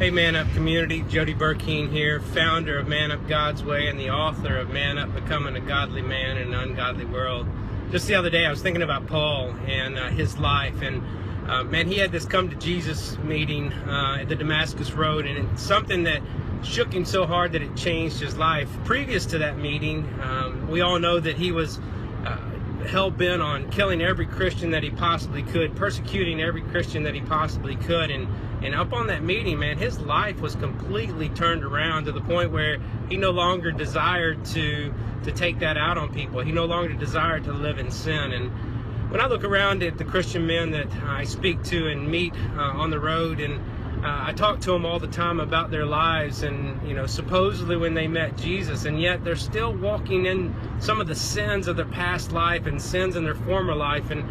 Hey Man Up community, Jody Burkeen here, founder of Man Up God's Way and the author of Man Up Becoming a Godly Man in an Ungodly World. Just the other day I was thinking about Paul and his life, and man, he had this come to Jesus meeting at the Damascus Road, and it's something that shook him so hard that it changed his life. Previous to that meeting, we all know that he was hell-bent on killing every Christian that he possibly could, persecuting every Christian that he possibly could, and up on that meeting, man, his life was completely turned around to the point where he no longer desired to take that out on people. He no longer desired to live in sin. And when I look around at the Christian men that I speak to and meet on the road, and I talk to them all the time about their lives, and supposedly when they met Jesus, and yet they're still walking in some of the sins of their past life and sins in their former life, and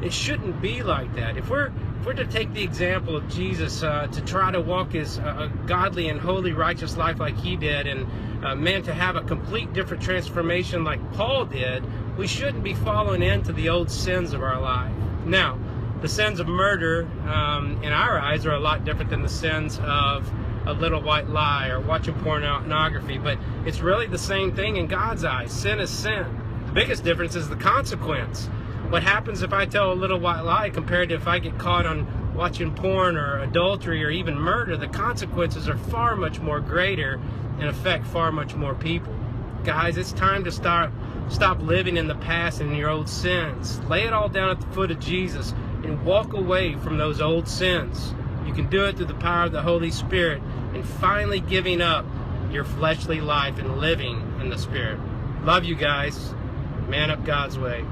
it shouldn't be like that. If we're to take the example of Jesus, to try to walk as a godly and holy, righteous life like he did, and man, to have a complete different transformation like Paul did, we shouldn't be falling into the old sins of our life. Now, the sins of murder in our eyes are a lot different than the sins of a little white lie or watching pornography, but it's really the same thing in God's eyes. Sin is sin. The biggest difference is the consequence. What happens if I tell a little white lie compared to if I get caught on watching porn or adultery or even murder? The consequences are far much more greater and affect far much more people. Guys, it's time to stop living in the past and in your old sins. Lay it all down at the foot of Jesus and walk away from those old sins. You can do it through the power of the Holy Spirit and finally giving up your fleshly life and living in the Spirit. Love you guys. Man Up God's Way.